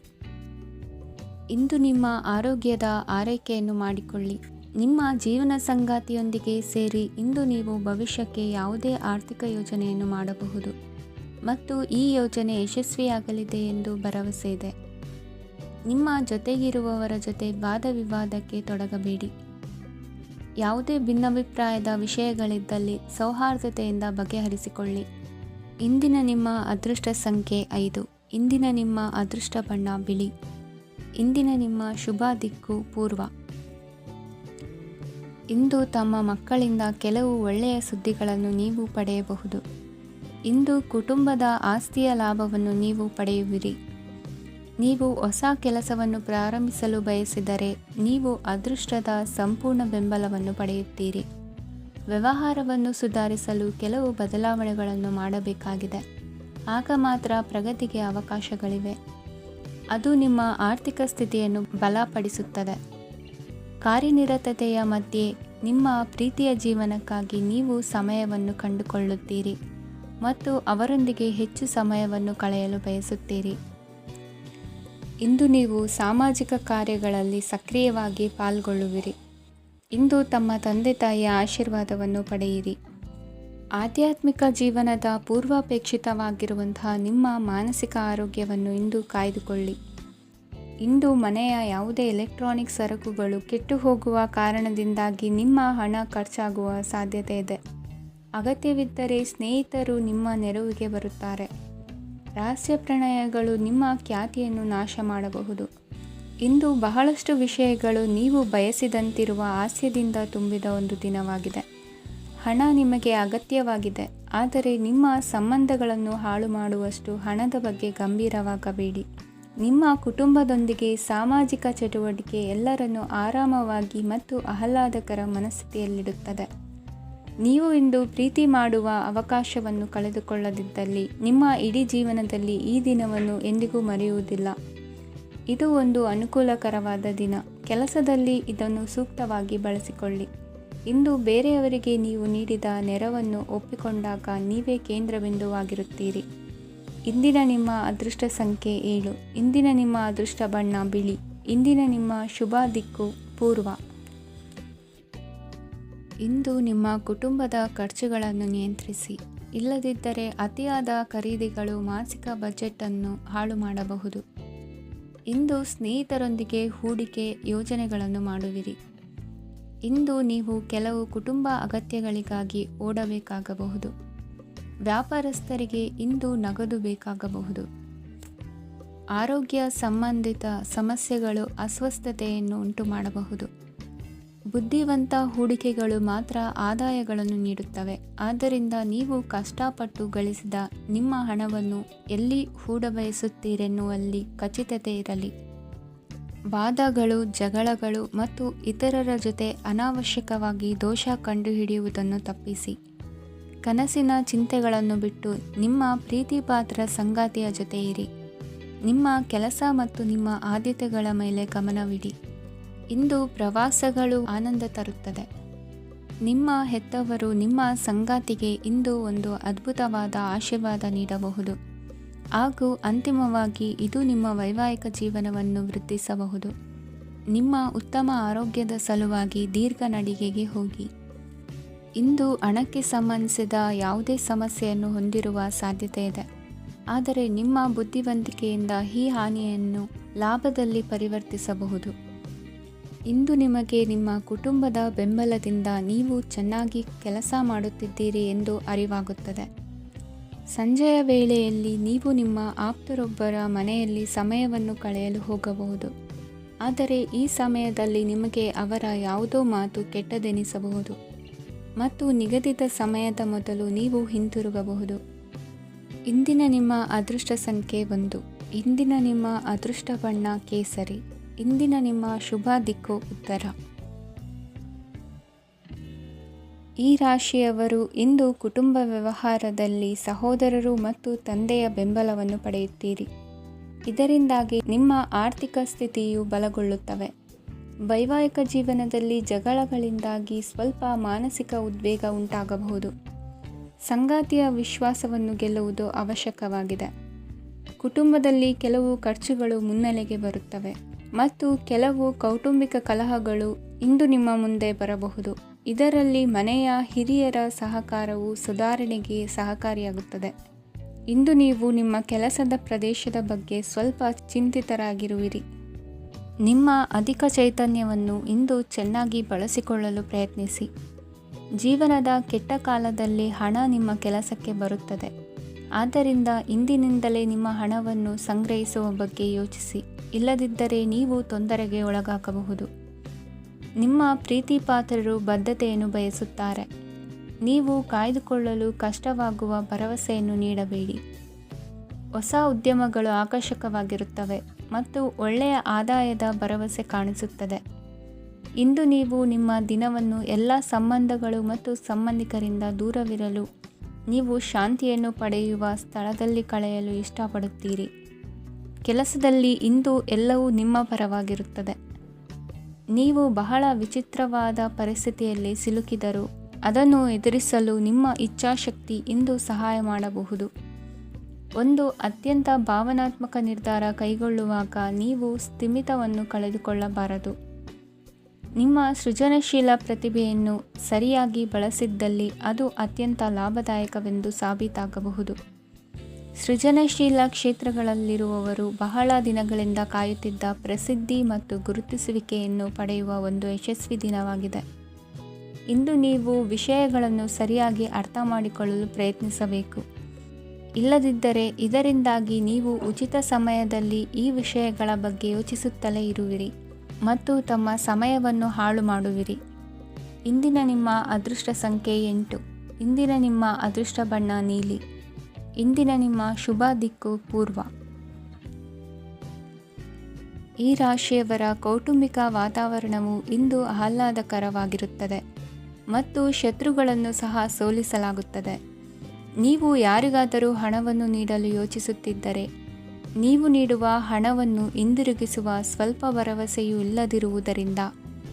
ಇಂದು ನಿಮ್ಮ ಆರೋಗ್ಯದ ಆರೈಕೆಯನ್ನು ಮಾಡಿಕೊಳ್ಳಿ. ನಿಮ್ಮ ಜೀವನ ಸಂಗಾತಿಯೊಂದಿಗೆ ಸೇರಿ ಇಂದು ನೀವು ಭವಿಷ್ಯಕ್ಕೆ ಯಾವುದೇ ಆರ್ಥಿಕ ಯೋಜನೆಯನ್ನು ಮಾಡಬಹುದು ಮತ್ತು ಈ ಯೋಜನೆ ಯಶಸ್ವಿಯಾಗಲಿದೆ ಎಂದು ಭರವಸೆ ಇದೆ. ನಿಮ್ಮ ಜೊತೆಗಿರುವವರ ಜೊತೆ ವಾದ ವಿವಾದಕ್ಕೆ ತೊಡಗಬೇಡಿ. ಯಾವುದೇ ಭಿನ್ನಾಭಿಪ್ರಾಯದ ವಿಷಯಗಳಿದ್ದಲ್ಲಿ ಸೌಹಾರ್ದತೆಯಿಂದ ಬಗೆಹರಿಸಿಕೊಳ್ಳಿ. ಇಂದಿನ ನಿಮ್ಮ ಅದೃಷ್ಟ ಸಂಖ್ಯೆ 5. ಇಂದಿನ ನಿಮ್ಮ ಅದೃಷ್ಟ ಬಣ್ಣ ಬಿಳಿ. ಇಂದಿನ ನಿಮ್ಮ ಶುಭ ದಿಕ್ಕು ಪೂರ್ವ. ಇಂದು ತಮ್ಮ ಮಕ್ಕಳಿಂದ ಕೆಲವು ಒಳ್ಳೆಯ ಸುದ್ದಿಗಳನ್ನು ನೀವು ಪಡೆಯಬಹುದು. ಇಂದು ಕುಟುಂಬದ ಆಸ್ತಿಯ ಲಾಭವನ್ನು ನೀವು ಪಡೆಯುವಿರಿ. ನೀವು ಹೊಸ ಕೆಲಸವನ್ನು ಪ್ರಾರಂಭಿಸಲು ಬಯಸಿದರೆ ನೀವು ಅದೃಷ್ಟದ ಸಂಪೂರ್ಣ ಬೆಂಬಲವನ್ನು ಪಡೆಯುತ್ತೀರಿ. ವ್ಯವಹಾರವನ್ನು ಸುಧಾರಿಸಲು ಕೆಲವು ಬದಲಾವಣೆಗಳನ್ನು ಮಾಡಬೇಕಾಗಿದೆ. ಆಗ ಮಾತ್ರ ಪ್ರಗತಿಗೆ ಅವಕಾಶಗಳಿವೆ. ಅದು ನಿಮ್ಮ ಆರ್ಥಿಕ ಸ್ಥಿತಿಯನ್ನು ಬಲಪಡಿಸುತ್ತದೆ. ಕಾರ್ಯನಿರತತೆಯ ಮಧ್ಯೆ ನಿಮ್ಮ ಪ್ರೀತಿಯ ಜೀವನಕ್ಕಾಗಿ ನೀವು ಸಮಯವನ್ನು ಕಂಡುಕೊಳ್ಳುತ್ತೀರಿ ಮತ್ತು ಅವರೊಂದಿಗೆ ಹೆಚ್ಚು ಸಮಯವನ್ನು ಕಳೆಯಲು ಬಯಸುತ್ತೀರಿ. ಇಂದು ನೀವು ಸಾಮಾಜಿಕ ಕಾರ್ಯಗಳಲ್ಲಿ ಸಕ್ರಿಯವಾಗಿ ಪಾಲ್ಗೊಳ್ಳುವಿರಿ. ಇಂದು ತಮ್ಮ ತಂದೆ ತಾಯಿಯ ಆಶೀರ್ವಾದವನ್ನು ಪಡೆಯಿರಿ. ಆಧ್ಯಾತ್ಮಿಕ ಜೀವನದ ಪೂರ್ವಾಪೇಕ್ಷಿತವಾಗಿರುವಂತಹ ನಿಮ್ಮ ಮಾನಸಿಕ ಆರೋಗ್ಯವನ್ನು ಇಂದು ಕಾಯ್ದುಕೊಳ್ಳಿ. ಇಂದು ಮನೆಯ ಯಾವುದೇ ಎಲೆಕ್ಟ್ರಾನಿಕ್ ಸರಕುಗಳು ಕೆಟ್ಟು ಹೋಗುವ ಕಾರಣದಿಂದಾಗಿ ನಿಮ್ಮ ಹಣ ಖರ್ಚಾಗುವ ಸಾಧ್ಯತೆ ಇದೆ. ಅಗತ್ಯವಿದ್ದರೆ ಸ್ನೇಹಿತರು ನಿಮ್ಮ ನೆರವಿಗೆ ಬರುತ್ತಾರೆ. ರಹಸ್ಯ ಪ್ರಣಯಗಳು ನಿಮ್ಮ ಖ್ಯಾತಿಯನ್ನು ನಾಶ ಮಾಡಬಹುದು. ಇಂದು ಬಹಳಷ್ಟು ವಿಷಯಗಳು ನೀವು ಬಯಸಿದಂತಿರುವ ಹಾಸ್ಯದಿಂದ ತುಂಬಿದ ಒಂದು ದಿನವಾಗಿದೆ. ಹಣ ನಿಮಗೆ ಅಗತ್ಯವಾಗಿದೆ, ಆದರೆ ನಿಮ್ಮ ಸಂಬಂಧಗಳನ್ನು ಹಾಳು ಮಾಡುವಷ್ಟು ಹಣದ ಬಗ್ಗೆ ಗಂಭೀರವಾಗಬೇಡಿ. ನಿಮ್ಮ ಕುಟುಂಬದೊಂದಿಗೆ ಸಾಮಾಜಿಕ ಚಟುವಟಿಕೆ ಎಲ್ಲರನ್ನೂ ಆರಾಮವಾಗಿ ಮತ್ತು ಆಹ್ಲಾದಕರ ಮನಸ್ಥಿತಿಯಲ್ಲಿಡುತ್ತದೆ. ನೀವು ಇಂದು ಪ್ರೀತಿ ಮಾಡುವ ಅವಕಾಶವನ್ನು ಕಳೆದುಕೊಳ್ಳದಿದ್ದಲ್ಲಿ ನಿಮ್ಮ ಇಡೀ ಜೀವನದಲ್ಲಿ ಈ ದಿನವನ್ನು ಎಂದಿಗೂ ಮರೆಯುವುದಿಲ್ಲ. ಇದು ಒಂದು ಅನುಕೂಲಕರವಾದ ದಿನ. ಕೆಲಸದಲ್ಲಿ ಇದನ್ನು ಸೂಕ್ತವಾಗಿ ಬಳಸಿಕೊಳ್ಳಿ. ಇಂದು ಬೇರೆಯವರಿಗೆ ನೀವು ನೀಡಿದ ನೆರವನ್ನು ಒಪ್ಪಿಕೊಂಡಾಗ ನೀವೇ ಕೇಂದ್ರಬಿಂದುವಾಗಿರುತ್ತೀರಿ. ಇಂದಿನ ನಿಮ್ಮ ಅದೃಷ್ಟ ಸಂಖ್ಯೆ 7. ಇಂದಿನ ನಿಮ್ಮ ಅದೃಷ್ಟ ಬಣ್ಣ ಬಿಳಿ. ಇಂದಿನ ನಿಮ್ಮ ಶುಭ ದಿಕ್ಕು ಪೂರ್ವ. ಇಂದು ನಿಮ್ಮ ಕುಟುಂಬದ ಖರ್ಚುಗಳನ್ನು ನಿಯಂತ್ರಿಸಿ. ಇಲ್ಲದಿದ್ದರೆ ಅತಿಯಾದ ಖರೀದಿಗಳು ಮಾಸಿಕ ಬಜೆಟನ್ನು ಹಾಳು ಮಾಡಬಹುದು. ಇಂದು ಸ್ನೇಹಿತರೊಂದಿಗೆ ಹೂಡಿಕೆ ಯೋಜನೆಗಳನ್ನು ಮಾಡುವಿರಿ. ಇಂದು ನೀವು ಕೆಲವು ಕುಟುಂಬ ಅಗತ್ಯಗಳಿಗಾಗಿ ಓಡಬೇಕಾಗಬಹುದು. ವ್ಯಾಪಾರಸ್ಥರಿಗೆ ಇಂದು ನಗದು ಬೇಕಾಗಬಹುದು. ಆರೋಗ್ಯ ಸಂಬಂಧಿತ ಸಮಸ್ಯೆಗಳು ಅಸ್ವಸ್ಥತೆಯನ್ನು ಉಂಟುಮಾಡಬಹುದು. ಬುದ್ಧಿವಂತ ಹೂಡಿಕೆಗಳು ಮಾತ್ರ ಆದಾಯಗಳನ್ನು ನೀಡುತ್ತವೆ. ಆದ್ದರಿಂದ ನೀವು ಕಷ್ಟಪಟ್ಟು ಗಳಿಸಿದ ನಿಮ್ಮ ಹಣವನ್ನು ಎಲ್ಲಿ ಹೂಡಬಯಸುತ್ತೀರೆನ್ನುವಲ್ಲಿ ಖಚಿತತೆ ಇರಲಿ. ವಾದಗಳು, ಜಗಳಗಳು ಮತ್ತು ಇತರರ ಜೊತೆ ಅನಾವಶ್ಯಕವಾಗಿ ದೋಷ ಕಂಡುಹಿಡಿಯುವುದನ್ನು ತಪ್ಪಿಸಿ. ಕನಸಿನ ಚಿಂತೆಗಳನ್ನು ಬಿಟ್ಟು ನಿಮ್ಮ ಪ್ರೀತಿಪಾತ್ರ ಸಂಗಾತಿಯ ಜೊತೆ ಇರಿ. ನಿಮ್ಮ ಕೆಲಸ ಮತ್ತು ನಿಮ್ಮ ಆದ್ಯತೆಗಳ ಮೇಲೆ ಗಮನವಿಡಿ. ಇಂದು ಪ್ರವಾಸಗಳು ಆನಂದ ತರುತ್ತದೆ. ನಿಮ್ಮ ಹೆತ್ತವರು ನಿಮ್ಮ ಸಂಗಾತಿಗೆ ಇಂದು ಒಂದು ಅದ್ಭುತವಾದ ಆಶೀರ್ವಾದ ನೀಡಬಹುದು ಹಾಗೂ ಅಂತಿಮವಾಗಿ ಇದು ನಿಮ್ಮ ವೈವಾಹಿಕ ಜೀವನವನ್ನು ವೃದ್ಧಿಸಬಹುದು. ನಿಮ್ಮ ಉತ್ತಮ ಆರೋಗ್ಯದ ಸಲುವಾಗಿ ದೀರ್ಘ ನಡಿಗೆಗೆ ಹೋಗಿ. ಇಂದು ಹಣಕ್ಕೆ ಸಂಬಂಧಿಸಿದ ಯಾವುದೇ ಸಮಸ್ಯೆಯನ್ನು ಹೊಂದಿರುವ ಸಾಧ್ಯತೆ ಇದೆ, ಆದರೆ ನಿಮ್ಮ ಬುದ್ಧಿವಂತಿಕೆಯಿಂದ ಈ ಹಾನಿಯನ್ನು ಲಾಭದಲ್ಲಿ ಪರಿವರ್ತಿಸಬಹುದು. ಇಂದು ನಿಮಗೆ ನಿಮ್ಮ ಕುಟುಂಬದ ಬೆಂಬಲದಿಂದ ನೀವು ಚೆನ್ನಾಗಿ ಕೆಲಸ ಮಾಡುತ್ತಿದ್ದೀರಿ ಎಂದು ಅರಿವಾಗುತ್ತದೆ. ಸಂಜೆಯ ವೇಳೆಯಲ್ಲಿ ನೀವು ನಿಮ್ಮ ಆಪ್ತರೊಬ್ಬರ ಮನೆಯಲ್ಲಿ ಸಮಯವನ್ನು ಕಳೆಯಲು ಹೋಗಬಹುದು, ಆದರೆ ಈ ಸಮಯದಲ್ಲಿ ನಿಮಗೆ ಅವರ ಯಾವುದೋ ಮಾತು ಕೆಟ್ಟದೆನಿಸಬಹುದು ಮತ್ತು ನಿಗದಿತ ಸಮಯದ ಮೊದಲು ನೀವು ಹಿಂತಿರುಗಬಹುದು. ಇಂದಿನ ನಿಮ್ಮ ಅದೃಷ್ಟ ಸಂಖ್ಯೆ 1. ಇಂದಿನ ನಿಮ್ಮ ಅದೃಷ್ಟ ಬಣ್ಣ ಕೇಸರಿ. ಇಂದಿನ ನಿಮ್ಮ ಶುಭ ದಿಕ್ಕು ಉತ್ತರ. ಈ ರಾಶಿಯವರು ಇಂದು ಕುಟುಂಬ ವ್ಯವಹಾರದಲ್ಲಿ ಸಹೋದರರು ಮತ್ತು ತಂದೆಯ ಬೆಂಬಲವನ್ನು ಪಡೆಯುತ್ತೀರಿ. ಇದರಿಂದಾಗಿ ನಿಮ್ಮ ಆರ್ಥಿಕ ಸ್ಥಿತಿಯು ಬಲಗೊಳ್ಳುತ್ತವೆ. ವೈವಾಹಿಕ ಜೀವನದಲ್ಲಿ ಜಗಳಗಳಿಂದಾಗಿ ಸ್ವಲ್ಪ ಮಾನಸಿಕ ಉದ್ವೇಗ ಉಂಟಾಗಬಹುದು. ಸಂಗಾತಿಯ ವಿಶ್ವಾಸವನ್ನು ಗೆಲ್ಲುವುದು ಅವಶ್ಯಕವಾಗಿದೆ. ಕುಟುಂಬದಲ್ಲಿ ಕೆಲವು ಖರ್ಚುಗಳು ಮುನ್ನೆಲೆಗೆ ಬರುತ್ತವೆ ಮತ್ತು ಕೆಲವು ಕೌಟುಂಬಿಕ ಕಲಹಗಳು ಇಂದು ನಿಮ್ಮ ಮುಂದೆ ಬರಬಹುದು. ಇದರಲ್ಲಿ ಮನೆಯ ಹಿರಿಯರ ಸಹಕಾರವು ಸುಧಾರಣೆಗೆ ಸಹಕಾರಿಯಾಗುತ್ತದೆ. ಇಂದು ನೀವು ನಿಮ್ಮ ಕೆಲಸದ ಪ್ರದೇಶದ ಬಗ್ಗೆ ಸ್ವಲ್ಪ ಚಿಂತಿತರಾಗಿರುವಿರಿ. ನಿಮ್ಮ ಅಧಿಕ ಚೈತನ್ಯವನ್ನು ಇಂದು ಚೆನ್ನಾಗಿ ಬಳಸಿಕೊಳ್ಳಲು ಪ್ರಯತ್ನಿಸಿ. ಜೀವನದ ಕೆಟ್ಟ ಕಾಲದಲ್ಲಿ ಹಣ ನಿಮ್ಮ ಕೆಲಸಕ್ಕೆ ಬರುತ್ತದೆ. ಆದ್ದರಿಂದ ಇಂದಿನಿಂದಲೇ ನಿಮ್ಮ ಹಣವನ್ನು ಸಂಗ್ರಹಿಸುವ ಬಗ್ಗೆ ಯೋಚಿಸಿ. ಇಲ್ಲದಿದ್ದರೆ ನೀವು ತೊಂದರೆಗೆ ಒಳಗಾಗಬಹುದು. ನಿಮ್ಮ ಪ್ರೀತಿಪಾತ್ರರು ಬದ್ಧತೆಯನ್ನು ಬಯಸುತ್ತಾರೆ. ನೀವು ಕಾಯ್ದುಕೊಳ್ಳಲು ಕಷ್ಟವಾಗುವ ಭರವಸೆಯನ್ನು ನೀಡಬೇಡಿ. ಹೊಸ ಉದ್ಯಮಗಳು ಆಕರ್ಷಕವಾಗಿರುತ್ತವೆ ಮತ್ತು ಒಳ್ಳೆಯ ಆದಾಯದ ಭರವಸೆ ಕಾಣಿಸುತ್ತದೆ. ಇಂದು ನೀವು ನಿಮ್ಮ ದಿನವನ್ನು ಎಲ್ಲ ಸಂಬಂಧಗಳು ಮತ್ತು ಸಂಬಂಧಿಕರಿಂದ ದೂರವಿರಲು ನೀವು ಶಾಂತಿಯನ್ನು ಪಡೆಯುವ ಸ್ಥಳದಲ್ಲಿ ಕಳೆಯಲು ಇಷ್ಟಪಡುತ್ತೀರಿ. ಕೆಲಸದಲ್ಲಿ ಇಂದು ಎಲ್ಲವೂ ನಿಮ್ಮ ಪರವಾಗಿರುತ್ತದೆ. ನೀವು ಬಹಳ ವಿಚಿತ್ರವಾದ ಪರಿಸ್ಥಿತಿಯಲ್ಲಿ ಸಿಲುಕಿದರೂ ಅದನ್ನು ಎದುರಿಸಲು ನಿಮ್ಮ ಇಚ್ಛಾಶಕ್ತಿ ಇಂದು ಸಹಾಯ ಮಾಡಬಹುದು. ಒಂದು ಅತ್ಯಂತ ಭಾವನಾತ್ಮಕ ನಿರ್ಧಾರ ಕೈಗೊಳ್ಳುವಾಗ ನೀವು ಸ್ಥಿಮಿತವನ್ನು ಕಳೆದುಕೊಳ್ಳಬಾರದು. ನಿಮ್ಮ ಸೃಜನಶೀಲ ಪ್ರತಿಭೆಯನ್ನು ಸರಿಯಾಗಿ ಬಳಸಿದ್ದಲ್ಲಿ ಅದು ಅತ್ಯಂತ ಲಾಭದಾಯಕವೆಂದು ಸಾಬೀತಾಗಬಹುದು. ಸೃಜನಶೀಲ ಕ್ಷೇತ್ರಗಳಲ್ಲಿರುವವರು ಬಹಳ ದಿನಗಳಿಂದ ಕಾಯುತ್ತಿದ್ದ ಪ್ರಸಿದ್ಧಿ ಮತ್ತು ಗುರುತಿಸುವಿಕೆಯನ್ನು ಪಡೆಯುವ ಒಂದು ಯಶಸ್ವಿ ದಿನವಾಗಿದೆ. ಇಂದು ನೀವು ವಿಷಯಗಳನ್ನು ಸರಿಯಾಗಿ ಅರ್ಥ ಮಾಡಿಕೊಳ್ಳಲು ಪ್ರಯತ್ನಿಸಬೇಕು. ಇಲ್ಲದಿದ್ದರೆ ಇದರಿಂದಾಗಿ ನೀವು ಉಚಿತ ಸಮಯದಲ್ಲಿ ಈ ವಿಷಯಗಳ ಬಗ್ಗೆ ಯೋಚಿಸುತ್ತಲೇ ಇರುವಿರಿ ಮತ್ತು ತಮ್ಮ ಸಮಯವನ್ನು ಹಾಳು ಮಾಡುವಿರಿ. ಇಂದಿನ ನಿಮ್ಮ ಅದೃಷ್ಟ ಸಂಖ್ಯೆ 8. ಇಂದಿನ ನಿಮ್ಮ ಅದೃಷ್ಟ ಬಣ್ಣ ನೀಲಿ. ಇಂದಿನ ನಿಮ್ಮ ಶುಭ ದಿಕ್ಕು ಪೂರ್ವ. ಈ ರಾಶಿಯವರ ಕೌಟುಂಬಿಕ ವಾತಾವರಣವು ಇಂದು ಆಹ್ಲಾದಕರವಾಗಿರುತ್ತದೆ ಮತ್ತು ಶತ್ರುಗಳನ್ನು ಸಹ ಸೋಲಿಸಲಾಗುತ್ತದೆ. ನೀವು ಯಾರಿಗಾದರೂ ಹಣವನ್ನು ನೀಡಲು ಯೋಚಿಸುತ್ತಿದ್ದರೆ, ನೀವು ನೀಡುವ ಹಣವನ್ನು ಹಿಂದಿರುಗಿಸುವ ಸ್ವಲ್ಪ ಭರವಸೆಯೂ ಇಲ್ಲದಿರುವುದರಿಂದ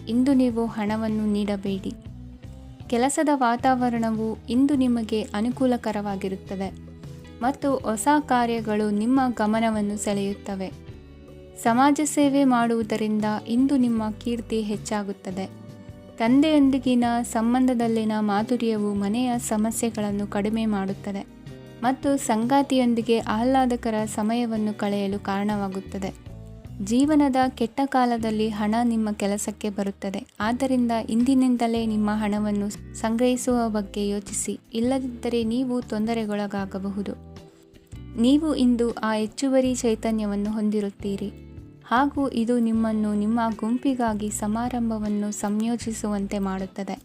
ಇಂದು ನೀವು ಹಣವನ್ನು ನೀಡಬೇಡಿ. ಕೆಲಸದ ವಾತಾವರಣವು ಇಂದು ನಿಮಗೆ ಅನುಕೂಲಕರವಾಗಿರುತ್ತದೆ ಮತ್ತು ಹೊಸ ಕಾರ್ಯಗಳು ನಿಮ್ಮ ಗಮನವನ್ನು ಸೆಳೆಯುತ್ತವೆ. ಸಮಾಜ ಸೇವೆ ಮಾಡುವುದರಿಂದ ಇಂದು ನಿಮ್ಮ ಕೀರ್ತಿ ಹೆಚ್ಚಾಗುತ್ತದೆ. ತಂದೆಯೊಂದಿಗಿನ ಸಂಬಂಧದಲ್ಲಿನ ಮಾಧುರ್ಯವು ಮನೆಯ ಸಮಸ್ಯೆಗಳನ್ನು ಕಡಿಮೆ ಮಾಡುತ್ತದೆ ಮತ್ತು ಸಂಗಾತಿಯೊಂದಿಗೆ ಆಹ್ಲಾದಕರ ಸಮಯವನ್ನು ಕಳೆಯಲು ಕಾರಣವಾಗುತ್ತದೆ. ಜೀವನದ ಕೆಟ್ಟ ಕಾಲದಲ್ಲಿ ಹಣ ನಿಮ್ಮ ಕೆಲಸಕ್ಕೆ ಬರುತ್ತದೆ. ಆದ್ದರಿಂದ ಇಂದಿನಿಂದಲೇ ನಿಮ್ಮ ಹಣವನ್ನು ಸಂಗ್ರಹಿಸುವ ಬಗ್ಗೆ ಯೋಚಿಸಿ, ಇಲ್ಲದಿದ್ದರೆ ನೀವು ತೊಂದರೆಗೊಳಗಾಗಬಹುದು. ನೀವು ಇಂದು ಆ ಹೆಚ್ಚುವರಿ ಚೈತನ್ಯವನ್ನು ಹೊಂದಿರುತ್ತೀರಿ ಹಾಗೂ ಇದು ನಿಮ್ಮನ್ನು ನಿಮ್ಮ ಗುಂಪಿಗಾಗಿ ಸಮಾರಂಭವನ್ನು ಸಂಯೋಜಿಸುವಂತೆ ಮಾಡುತ್ತದೆ.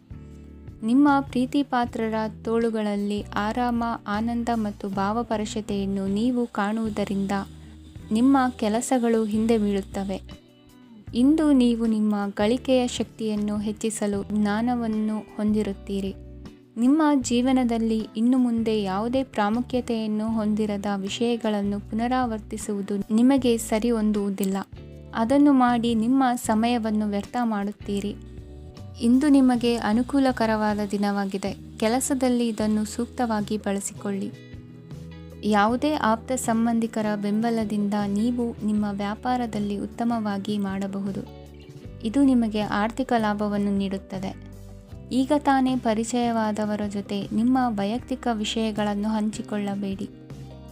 ನಿಮ್ಮ ಪ್ರೀತಿಪಾತ್ರರ ತೋಳುಗಳಲ್ಲಿ ಆರಾಮ, ಆನಂದ ಮತ್ತು ಭಾವಪರಶತೆಯನ್ನು ನೀವು ಕಾಣುವುದರಿಂದ ನಿಮ್ಮ ಕೆಲಸಗಳು ಹಿಂದೆ ಬೀಳುತ್ತವೆ. ಇಂದು ನೀವು ನಿಮ್ಮ ಗಳಿಕೆಯ ಶಕ್ತಿಯನ್ನು ಹೆಚ್ಚಿಸಲು ಜ್ಞಾನವನ್ನು ಹೊಂದಿರುತ್ತೀರಿ. ನಿಮ್ಮ ಜೀವನದಲ್ಲಿ ಇನ್ನು ಮುಂದೆ ಯಾವುದೇ ಪ್ರಾಮುಖ್ಯತೆಯನ್ನು ಹೊಂದಿರದ ವಿಷಯಗಳನ್ನು ಪುನರಾವರ್ತಿಸುವುದು ನಿಮಗೆ ಸರಿ ಹೊಂದುವುದಿಲ್ಲ. ಅದನ್ನು ಮಾಡಿ ನಿಮ್ಮ ಸಮಯವನ್ನು ವ್ಯರ್ಥ ಮಾಡುತ್ತೀರಿ. ಇಂದು ನಿಮಗೆ ಅನುಕೂಲಕರವಾದ ದಿನವಾಗಿದೆ. ಕೆಲಸದಲ್ಲಿ ಇದನ್ನು ಸೂಕ್ತವಾಗಿ ಬಳಸಿಕೊಳ್ಳಿ. ಯಾವುದೇ ಆಪ್ತ ಸಂಬಂಧಿಕರ ಬೆಂಬಲದಿಂದ ನೀವು ನಿಮ್ಮ ವ್ಯಾಪಾರದಲ್ಲಿ ಉತ್ತಮವಾಗಿ ಮಾಡಬಹುದು. ಇದು ನಿಮಗೆ ಆರ್ಥಿಕ ಲಾಭವನ್ನು ನೀಡುತ್ತದೆ. ಈಗ ತಾನೇ ಪರಿಚಯವಾದವರ ಜೊತೆ ನಿಮ್ಮ ವೈಯಕ್ತಿಕ ವಿಷಯಗಳನ್ನು ಹಂಚಿಕೊಳ್ಳಬೇಡಿ.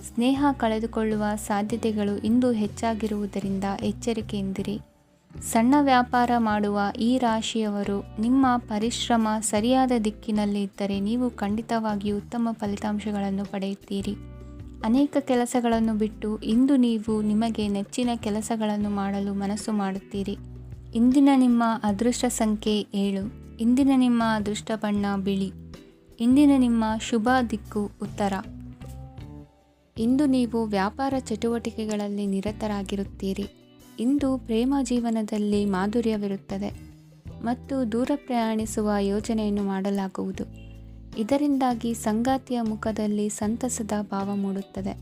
ಸ್ನೇಹ ಕಳೆದುಕೊಳ್ಳುವ ಸಾಧ್ಯತೆಗಳು ಇಂದು ಹೆಚ್ಚಾಗಿರುವುದರಿಂದ ಎಚ್ಚರಿಕೆಯಿಂದಿರಿ. ಸಣ್ಣ ವ್ಯಾಪಾರ ಮಾಡುವ ಈ ರಾಶಿಯವರು ನಿಮ್ಮ ಪರಿಶ್ರಮ ಸರಿಯಾದ ದಿಕ್ಕಿನಲ್ಲಿ ಇದ್ದರೆ ನೀವು ಖಂಡಿತವಾಗಿಯೂ ಉತ್ತಮ ಫಲಿತಾಂಶಗಳನ್ನು ಪಡೆಯುತ್ತೀರಿ. ಅನೇಕ ಕೆಲಸಗಳನ್ನು ಬಿಟ್ಟು ಇಂದು ನೀವು ನಿಮಗೆ ನೆಚ್ಚಿನ ಕೆಲಸಗಳನ್ನು ಮಾಡಲು ಮನಸ್ಸು ಮಾಡುತ್ತೀರಿ. ಇಂದಿನ ನಿಮ್ಮ ಅದೃಷ್ಟ ಸಂಖ್ಯೆ 7. ಇಂದಿನ ನಿಮ್ಮ ಅದೃಷ್ಟ ಬಣ್ಣ ಬಿಳಿ. ಇಂದಿನ ನಿಮ್ಮ ಶುಭ ದಿಕ್ಕು ಉತ್ತರ. ಇಂದು ನೀವು ವ್ಯಾಪಾರ ಚಟುವಟಿಕೆಗಳಲ್ಲಿ ನಿರತರಾಗಿರುತ್ತೀರಿ. ಇಂದು ಪ್ರೇಮ ಜೀವನದಲ್ಲಿ ಮಾಧುರ್ಯವಿರುತ್ತದೆ ಮತ್ತು ದೂರ ಪ್ರಯಾಣಿಸುವ ಯೋಜನೆಯನ್ನು ಮಾಡಲಾಗುವುದು. ಇದರಿಂದಾಗಿ ಸಂಗಾತಿಯ ಮುಖದಲ್ಲಿ ಸಂತಸದ ಭಾವ ಮೂಡುತ್ತದೆ.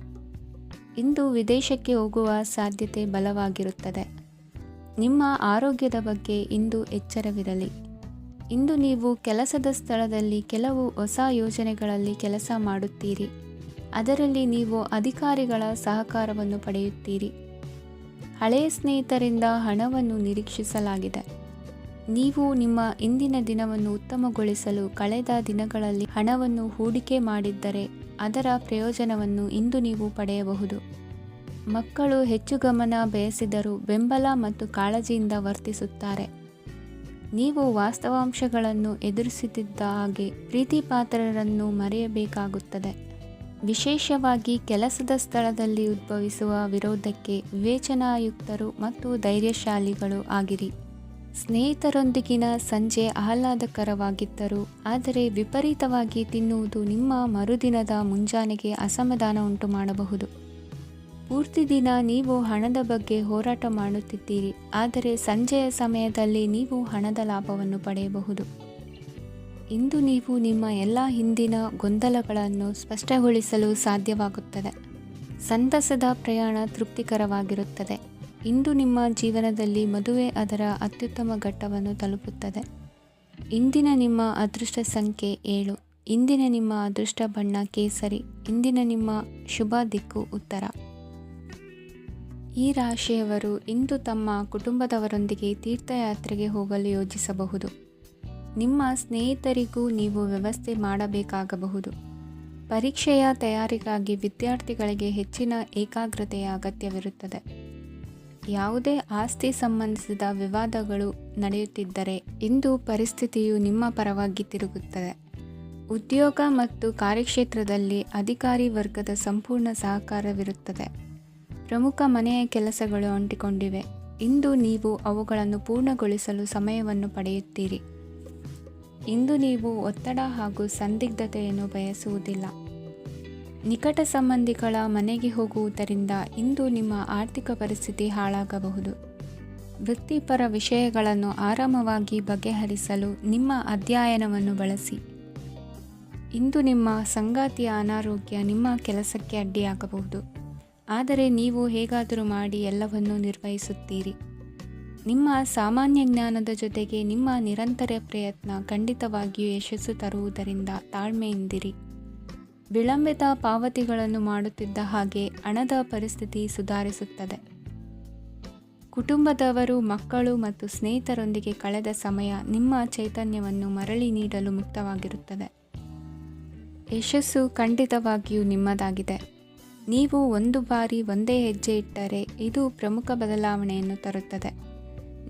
ಇಂದು ವಿದೇಶಕ್ಕೆ ಹೋಗುವ ಸಾಧ್ಯತೆ ಬಲವಾಗಿರುತ್ತದೆ. ನಿಮ್ಮ ಆರೋಗ್ಯದ ಬಗ್ಗೆ ಇಂದು ಎಚ್ಚರವಿರಲಿ. ಇಂದು ನೀವು ಕೆಲಸದ ಸ್ಥಳದಲ್ಲಿ ಕೆಲವು ಹೊಸ ಯೋಜನೆಗಳಲ್ಲಿ ಕೆಲಸ ಮಾಡುತ್ತೀರಿ. ಅದರಲ್ಲಿ ನೀವು ಅಧಿಕಾರಿಗಳ ಸಹಕಾರವನ್ನು ಪಡೆಯುತ್ತೀರಿ. ಹಳೆಯ ಸ್ನೇಹಿತರಿಂದ ಹಣವನ್ನು ನಿರೀಕ್ಷಿಸಲಾಗಿದೆ. ನೀವು ನಿಮ್ಮ ಇಂದಿನ ದಿನವನ್ನು ಉತ್ತಮಗೊಳಿಸಲು ಕಳೆದ ದಿನಗಳಲ್ಲಿ ಹಣವನ್ನು ಹೂಡಿಕೆ ಮಾಡಿದ್ದರೆ ಅದರ ಪ್ರಯೋಜನವನ್ನು ಇಂದು ನೀವು ಪಡೆಯಬಹುದು. ಮಕ್ಕಳು ಹೆಚ್ಚು ಗಮನ ಬಯಸಿದರೂ ಬೆಂಬಲ ಮತ್ತು ಕಾಳಜಿಯಿಂದ ವರ್ತಿಸುತ್ತಾರೆ. ನೀವು ವಾಸ್ತವಾಂಶಗಳನ್ನು ಎದುರಿಸುತ್ತಿದ್ದ ಹಾಗೆ ಪ್ರೀತಿಪಾತ್ರರನ್ನು ಮರೆಯಬೇಕಾಗುತ್ತದೆ. ವಿಶೇಷವಾಗಿ ಕೆಲಸದ ಸ್ಥಳದಲ್ಲಿ ಉದ್ಭವಿಸುವ ವಿರೋಧಕ್ಕೆ ವಿವೇಚನಾಯುಕ್ತರು ಮತ್ತು ಧೈರ್ಯಶಾಲಿಗಳು ಆಗಿರಿ. ಸ್ನೇಹಿತರೊಂದಿಗಿನ ಸಂಜೆ ಆಹ್ಲಾದಕರವಾಗಿದ್ದರೂ ಆದರೆ ವಿಪರೀತವಾಗಿ ತಿನ್ನುವುದು ನಿಮ್ಮ ಮರುದಿನದ ಮುಂಜಾನೆಗೆ ಅಸಮಾಧಾನ ಉಂಟು ಮಾಡಬಹುದು. ಪೂರ್ತಿ ದಿನ ನೀವು ಹಣದ ಬಗ್ಗೆ ಹೋರಾಟ ಮಾಡುತ್ತಿದ್ದೀರಿ, ಆದರೆ ಸಂಜೆಯ ಸಮಯದಲ್ಲಿ ನೀವು ಹಣದ ಲಾಭವನ್ನು ಪಡೆಯಬಹುದು. ಇಂದು ನೀವು ನಿಮ್ಮ ಎಲ್ಲ ಹಿಂದಿನ ಗೊಂದಲಗಳನ್ನು ಸ್ಪಷ್ಟಗೊಳಿಸಲು ಸಾಧ್ಯವಾಗುತ್ತದೆ. ಸಂತಸದ ಪ್ರಯಾಣ ತೃಪ್ತಿಕರವಾಗಿರುತ್ತದೆ. ಇಂದು ನಿಮ್ಮ ಜೀವನದಲ್ಲಿ ಮದುವೆ ಅದರ ಅತ್ಯುತ್ತಮ ಘಟ್ಟವನ್ನು ತಲುಪುತ್ತದೆ. ಇಂದಿನ ನಿಮ್ಮ ಅದೃಷ್ಟ ಸಂಖ್ಯೆ 7. ಇಂದಿನ ನಿಮ್ಮ ಅದೃಷ್ಟ ಬಣ್ಣ ಕೇಸರಿ. ಇಂದಿನ ನಿಮ್ಮ ಶುಭ ದಿಕ್ಕು ಉತ್ತರ. ಈ ರಾಶಿಯವರು ಇಂದು ತಮ್ಮ ಕುಟುಂಬದವರೊಂದಿಗೆ ತೀರ್ಥಯಾತ್ರೆಗೆ ಹೋಗಲು ಯೋಜಿಸಬಹುದು. ನಿಮ್ಮ ಸ್ನೇಹಿತರಿಗೂ ನೀವು ವ್ಯವಸ್ಥೆ ಮಾಡಬೇಕಾಗಬಹುದು. ಪರೀಕ್ಷೆಯ ತಯಾರಿಗಾಗಿ ವಿದ್ಯಾರ್ಥಿಗಳಿಗೆ ಹೆಚ್ಚಿನ ಏಕಾಗ್ರತೆಯ ಅಗತ್ಯವಿರುತ್ತದೆ. ಯಾವುದೇ ಆಸ್ತಿ ಸಂಬಂಧಿಸಿದ ವಿವಾದಗಳು ನಡೆಯುತ್ತಿದ್ದರೆ ಇಂದು ಪರಿಸ್ಥಿತಿಯು ನಿಮ್ಮ ಪರವಾಗಿ ತಿರುಗುತ್ತದೆ. ಉದ್ಯೋಗ ಮತ್ತು ಕಾರ್ಯಕ್ಷೇತ್ರದಲ್ಲಿ ಅಧಿಕಾರಿ ವರ್ಗದ ಸಂಪೂರ್ಣ ಸಹಕಾರವಿರುತ್ತದೆ. ಪ್ರಮುಖ ಮನೆಯ ಕೆಲಸಗಳು ಅಂಟಿಕೊಂಡಿವೆ. ಇಂದು ನೀವು ಅವುಗಳನ್ನು ಪೂರ್ಣಗೊಳಿಸಲು ಸಮಯವನ್ನು ಪಡೆಯುತ್ತೀರಿ. ಇಂದು ನೀವು ಒತ್ತಡ ಹಾಗೂ ಸಂದಿಗ್ಧತೆಯನ್ನು ಬಯಸುವುದಿಲ್ಲ. ನಿಕಟ ಸಂಬಂಧಿಗಳ ಮನೆಗೆ ಹೋಗುವುದರಿಂದ ಇಂದು ನಿಮ್ಮ ಆರ್ಥಿಕ ಪರಿಸ್ಥಿತಿ ಹಾಳಾಗಬಹುದು. ವೃತ್ತಿಪರ ವಿಷಯಗಳನ್ನು ಆರಾಮವಾಗಿ ಬಗೆಹರಿಸಲು ನಿಮ್ಮ ಅಧ್ಯಯನವನ್ನು ಬಳಸಿ. ಇಂದು ನಿಮ್ಮ ಸಂಗಾತಿಯ ಅನಾರೋಗ್ಯ ನಿಮ್ಮ ಕೆಲಸಕ್ಕೆ ಅಡ್ಡಿಯಾಗಬಹುದು, ಆದರೆ ನೀವು ಹೇಗಾದರೂ ಮಾಡಿ ಎಲ್ಲವನ್ನೂ ನಿರ್ವಹಿಸುತ್ತೀರಿ. ನಿಮ್ಮ ಸಾಮಾನ್ಯ ಜ್ಞಾನದ ಜೊತೆಗೆ ನಿಮ್ಮ ನಿರಂತರ ಪ್ರಯತ್ನ ಖಂಡಿತವಾಗಿಯೂ ಯಶಸ್ಸು ತರುವುದರಿಂದ ತಾಳ್ಮೆಯಿಂದಿರಿ. ವಿಳಂಬಿತ ಪಾವತಿಗಳನ್ನು ಮಾಡುತ್ತಿದ್ದ ಹಾಗೆ ಹಣದ ಪರಿಸ್ಥಿತಿ ಸುಧಾರಿಸುತ್ತದೆ. ಕುಟುಂಬದವರು, ಮಕ್ಕಳು ಮತ್ತು ಸ್ನೇಹಿತರೊಂದಿಗೆ ಕಳೆದ ಸಮಯ ನಿಮ್ಮ ಚೈತನ್ಯವನ್ನು ಮರಳಿ ನೀಡಲು ಮುಕ್ತವಾಗಿರುತ್ತದೆ. ಯಶಸ್ಸು ಖಂಡಿತವಾಗಿಯೂ ನಿಮ್ಮದಾಗಿದೆ. ನೀವು ಒಂದು ಬಾರಿ ಒಂದೇ ಹೆಜ್ಜೆ ಇಟ್ಟರೆ ಇದು ಪ್ರಮುಖ ಬದಲಾವಣೆಯನ್ನು ತರುತ್ತದೆ.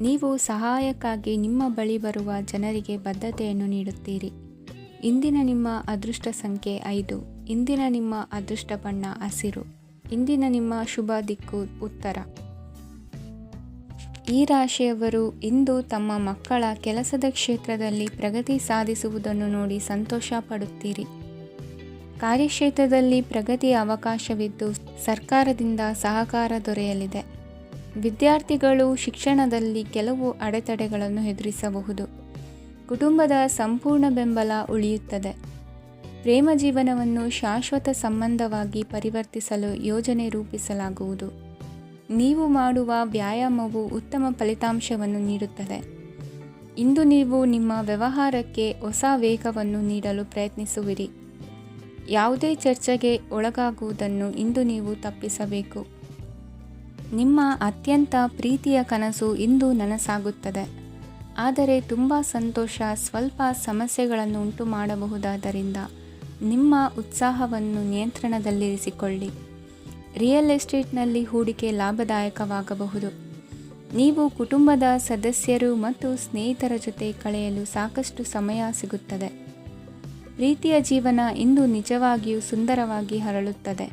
ನೀವು ಸಹಾಯಕ್ಕಾಗಿ ನಿಮ್ಮ ಬಳಿ ಬರುವ ಜನರಿಗೆ ಬದ್ಧತೆಯನ್ನು ನೀಡುತ್ತೀರಿ. ಇಂದಿನ ನಿಮ್ಮ ಅದೃಷ್ಟ ಸಂಖ್ಯೆ 5. ಇಂದಿನ ನಿಮ್ಮ ಅದೃಷ್ಟ ಬಣ್ಣ ಹಸಿರು. ಇಂದಿನ ನಿಮ್ಮ ಶುಭ ದಿಕ್ಕು ಉತ್ತರ. ಈ ರಾಶಿಯವರು ಇಂದು ತಮ್ಮ ಮಕ್ಕಳ ಕೆಲಸದ ಕ್ಷೇತ್ರದಲ್ಲಿ ಪ್ರಗತಿ ಸಾಧಿಸುವುದನ್ನು ನೋಡಿ ಸಂತೋಷ ಪಡುತ್ತೀರಿ. ಕಾರ್ಯಕ್ಷೇತ್ರದಲ್ಲಿ ಪ್ರಗತಿಯ ಅವಕಾಶವಿದ್ದು ಸರ್ಕಾರದಿಂದ ಸಹಕಾರ ದೊರೆಯಲಿದೆ. ವಿದ್ಯಾರ್ಥಿಗಳು ಶಿಕ್ಷಣದಲ್ಲಿ ಕೆಲವು ಅಡೆತಡೆಗಳನ್ನು ಎದುರಿಸಬಹುದು. ಕುಟುಂಬದ ಸಂಪೂರ್ಣ ಬೆಂಬಲ ಉಳಿಯುತ್ತದೆ. ಪ್ರೇಮ ಜೀವನವನ್ನು ಶಾಶ್ವತ ಸಂಬಂಧವಾಗಿ ಪರಿವರ್ತಿಸಲು ಯೋಜನೆ ರೂಪಿಸಲಾಗುವುದು. ನೀವು ಮಾಡುವ ವ್ಯಾಯಾಮವು ಉತ್ತಮ ಫಲಿತಾಂಶವನ್ನು ನೀಡುತ್ತದೆ. ಇಂದು ನೀವು ನಿಮ್ಮ ವ್ಯವಹಾರಕ್ಕೆ ಹೊಸ ವೇಗವನ್ನು ನೀಡಲು ಪ್ರಯತ್ನಿಸುವಿರಿ. ಯಾವುದೇ ಚರ್ಚೆಗೆ ಒಳಗಾಗುವುದನ್ನು ಇಂದು ನೀವು ತಪ್ಪಿಸಬೇಕು. ನಿಮ್ಮ ಅತ್ಯಂತ ಪ್ರೀತಿಯ ಕನಸು ಇಂದು ನನಸಾಗುತ್ತದೆ. ಆದರೆ ತುಂಬ ಸಂತೋಷ ಸ್ವಲ್ಪ ಸಮಸ್ಯೆಗಳನ್ನು ಉಂಟು ಮಾಡಬಹುದಾದ್ದರಿಂದ ನಿಮ್ಮ ಉತ್ಸಾಹವನ್ನು ನಿಯಂತ್ರಣದಲ್ಲಿರಿಸಿಕೊಳ್ಳಿ. ರಿಯಲ್ ಎಸ್ಟೇಟ್ನಲ್ಲಿ ಹೂಡಿಕೆ ಲಾಭದಾಯಕವಾಗಬಹುದು. ನೀವು ಕುಟುಂಬದ ಸದಸ್ಯರು ಮತ್ತು ಸ್ನೇಹಿತರ ಜೊತೆ ಕಳೆಯಲು ಸಾಕಷ್ಟು ಸಮಯ ಸಿಗುತ್ತದೆ. ಪ್ರೀತಿಯ ಜೀವನ ಇಂದು ನಿಜವಾಗಿಯೂ ಸುಂದರವಾಗಿ ಹರಳುತ್ತದೆ.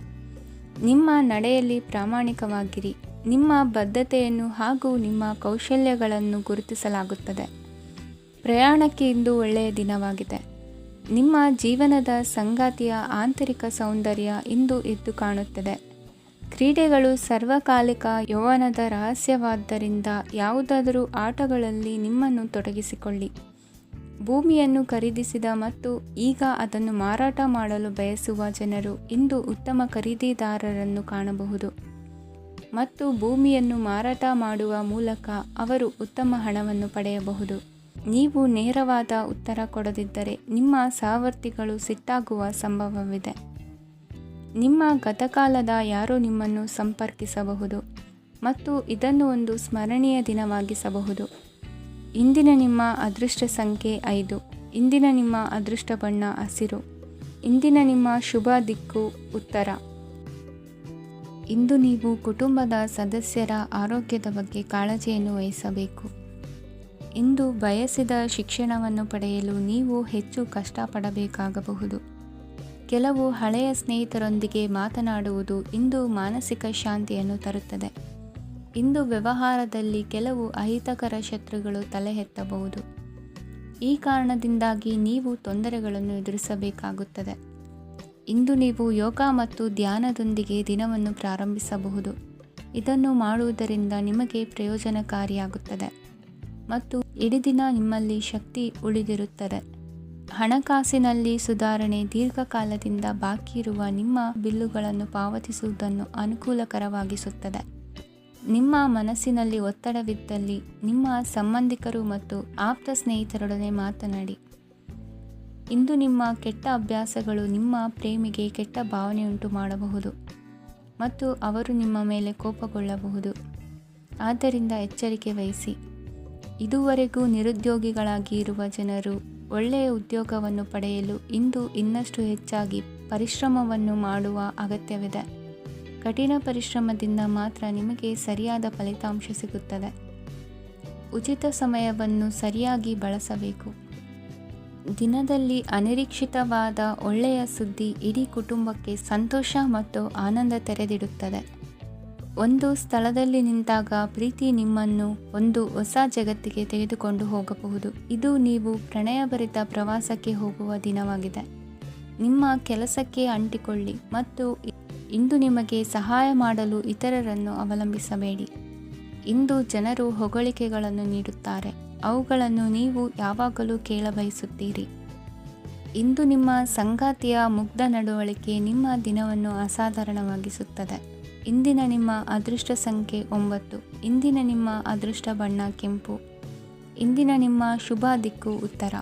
ನಿಮ್ಮ ನಡೆಯಲ್ಲಿ ಪ್ರಾಮಾಣಿಕವಾಗಿರಿ. ನಿಮ್ಮ ಬದ್ಧತೆಯನ್ನು ಹಾಗೂ ನಿಮ್ಮ ಕೌಶಲ್ಯಗಳನ್ನು ಗುರುತಿಸಲಾಗುತ್ತದೆ. ಪ್ರಯಾಣಕ್ಕೆ ಇಂದು ಒಳ್ಳೆಯ ದಿನವಾಗಿದೆ. ನಿಮ್ಮ ಜೀವನದ ಸಂಗಾತಿಯ ಆಂತರಿಕ ಸೌಂದರ್ಯ ಇಂದು ಎದ್ದು ಕಾಣುತ್ತದೆ. ಕ್ರೀಡೆಗಳು ಸರ್ವಕಾಲಿಕ ಯೌವನದ ರಹಸ್ಯವಾದ್ದರಿಂದ ಯಾವುದಾದರೂ ಆಟಗಳಲ್ಲಿ ನಿಮ್ಮನ್ನು ತೊಡಗಿಸಿಕೊಳ್ಳಿ. ಭೂಮಿಯನ್ನು ಖರೀದಿಸಿದ ಮತ್ತು ಈಗ ಅದನ್ನು ಮಾರಾಟ ಮಾಡಲು ಬಯಸುವ ಜನರು ಇಂದು ಉತ್ತಮ ಖರೀದಿದಾರರನ್ನು ಕಾಣಬಹುದು ಮತ್ತು ಭೂಮಿಯನ್ನು ಮಾರಾಟ ಮಾಡುವ ಮೂಲಕ ಅವರು ಉತ್ತಮ ಹಣವನ್ನು ಪಡೆಯಬಹುದು. ನೀವು ನೇರವಾದ ಉತ್ತರ ಕೊಡದಿದ್ದರೆ ನಿಮ್ಮ ಸಹವರ್ತಿಗಳು ಸಿಟ್ಟಾಗುವ ಸಂಭವವಿದೆ. ನಿಮ್ಮ ಗತಕಾಲದ ಯಾರೋ ನಿಮ್ಮನ್ನು ಸಂಪರ್ಕಿಸಬಹುದು ಮತ್ತು ಇದನ್ನು ಒಂದು ಸ್ಮರಣೀಯ ದಿನವಾಗಿಸಬಹುದು. ಇಂದಿನ ನಿಮ್ಮ ಅದೃಷ್ಟ ಸಂಖ್ಯೆ 5. ಇಂದಿನ ನಿಮ್ಮ ಅದೃಷ್ಟ ಬಣ್ಣ ಹಸಿರು. ಇಂದಿನ ನಿಮ್ಮ ಶುಭ ದಿಕ್ಕು ಉತ್ತರ. ಇಂದು ನೀವು ಕುಟುಂಬದ ಸದಸ್ಯರ ಆರೋಗ್ಯದ ಬಗ್ಗೆ ಕಾಳಜಿಯನ್ನು ವಹಿಸಬೇಕು. ಇಂದು ಬಯಸಿದ ಶಿಕ್ಷಣವನ್ನು ಪಡೆಯಲು ನೀವು ಹೆಚ್ಚು ಕಷ್ಟಪಡಬೇಕಾಗಬಹುದು. ಕೆಲವು ಹಳೆಯ ಸ್ನೇಹಿತರೊಂದಿಗೆ ಮಾತನಾಡುವುದು ಇಂದು ಮಾನಸಿಕ ಶಾಂತಿಯನ್ನು ತರುತ್ತದೆ. ಇಂದು ವ್ಯವಹಾರದಲ್ಲಿ ಕೆಲವು ಅಹಿತಕರ ಶತ್ರುಗಳು ತಲೆ ಎತ್ತಬಹುದು. ಈ ಕಾರಣದಿಂದಾಗಿ ನೀವು ತೊಂದರೆಗಳನ್ನು ಎದುರಿಸಬೇಕಾಗುತ್ತದೆ. ಇಂದು ನೀವು ಯೋಗ ಮತ್ತು ಧ್ಯಾನದೊಂದಿಗೆ ದಿನವನ್ನು ಪ್ರಾರಂಭಿಸಬಹುದು. ಇದನ್ನು ಮಾಡುವುದರಿಂದ ನಿಮಗೆ ಪ್ರಯೋಜನಕಾರಿಯಾಗುತ್ತದೆ ಮತ್ತು ಇಡೀ ದಿನ ನಿಮ್ಮಲ್ಲಿ ಶಕ್ತಿ ಉಳಿದಿರುತ್ತದೆ. ಹಣಕಾಸಿನಲ್ಲಿ ಸುಧಾರಣೆ ದೀರ್ಘಕಾಲದಿಂದ ಬಾಕಿ ಇರುವ ನಿಮ್ಮ ಬಿಲ್ಲುಗಳನ್ನು ಪಾವತಿಸುವುದನ್ನು ಅನುಕೂಲಕರವಾಗಿಸುತ್ತದೆ. ನಿಮ್ಮ ಮನಸ್ಸಿನಲ್ಲಿ ಒತ್ತಡವಿದ್ದಲ್ಲಿ ನಿಮ್ಮ ಸಂಬಂಧಿಕರು ಮತ್ತು ಆಪ್ತ ಸ್ನೇಹಿತರೊಡನೆ ಮಾತನಾಡಿ. ಇಂದು ನಿಮ್ಮ ಕೆಟ್ಟ ಅಭ್ಯಾಸಗಳು ನಿಮ್ಮ ಪ್ರೇಮಿಗೆ ಕೆಟ್ಟ ಭಾವನೆಯುಂಟು ಮಾಡಬಹುದು ಮತ್ತು ಅವರು ನಿಮ್ಮ ಮೇಲೆ ಕೋಪಗೊಳ್ಳಬಹುದು. ಆದ್ದರಿಂದ ಎಚ್ಚರಿಕೆ ವಹಿಸಿ. ಇದುವರೆಗೂ ನಿರುದ್ಯೋಗಿಗಳಾಗಿ ಇರುವ ಜನರು ಒಳ್ಳೆಯ ಉದ್ಯೋಗವನ್ನು ಪಡೆಯಲು ಇಂದು ಇನ್ನಷ್ಟು ಹೆಚ್ಚಾಗಿ ಪರಿಶ್ರಮವನ್ನು ಮಾಡುವ ಅಗತ್ಯವಿದೆ. ಕಠಿಣ ಪರಿಶ್ರಮದಿಂದ ಮಾತ್ರ ನಿಮಗೆ ಸರಿಯಾದ ಫಲಿತಾಂಶ ಸಿಗುತ್ತದೆ. ಉಚಿತ ಸಮಯವನ್ನು ಸರಿಯಾಗಿ ಬಳಸಬೇಕು. ದಿನದಲ್ಲಿ ಅನಿರೀಕ್ಷಿತವಾದ ಒಳ್ಳೆಯ ಸುದ್ದಿ ಇಡೀ ಕುಟುಂಬಕ್ಕೆ ಸಂತೋಷ ಮತ್ತು ಆನಂದ ತೆರೆದಿಡುತ್ತದೆ. ಒಂದು ಸ್ಥಳದಲ್ಲಿ ನಿಂತಾಗ ಪ್ರೀತಿ ನಿಮ್ಮನ್ನು ಒಂದು ಹೊಸ ಜಗತ್ತಿಗೆ ತೆಗೆದುಕೊಂಡು ಹೋಗಬಹುದು. ಇದು ನೀವು ಪ್ರಣಯಭರಿತ ಪ್ರವಾಸಕ್ಕೆ ಹೋಗುವ ದಿನವಾಗಿದೆ. ನಿಮ್ಮ ಕೆಲಸಕ್ಕೆ ಅಂಟಿಕೊಳ್ಳಿ ಮತ್ತು ಇಂದು ನಿಮಗೆ ಸಹಾಯ ಮಾಡಲು ಇತರರನ್ನು ಅವಲಂಬಿಸಬೇಡಿ. ಇಂದು ಜನರು ಹೊಗಳಿಕೆಗಳನ್ನು ನೀಡುತ್ತಾರೆ, ಅವುಗಳನ್ನು ನೀವು ಯಾವಾಗಲೂ ಕೇಳಬಯಸುತ್ತೀರಿ. ಇಂದು ನಿಮ್ಮ ಸಂಗಾತಿಯ ಮುಗ್ಧ ನಡವಳಿಕೆ ನಿಮ್ಮ ದಿನವನ್ನು ಅಸಾಧಾರಣವಾಗಿಸುತ್ತದೆ. ಇಂದಿನ ನಿಮ್ಮ ಅದೃಷ್ಟ ಸಂಖ್ಯೆ 9. ಇಂದಿನ ನಿಮ್ಮ ಅದೃಷ್ಟ ಬಣ್ಣ ಕೆಂಪು. ಇಂದಿನ ನಿಮ್ಮ ಶುಭ ದಿಕ್ಕು ಉತ್ತರ.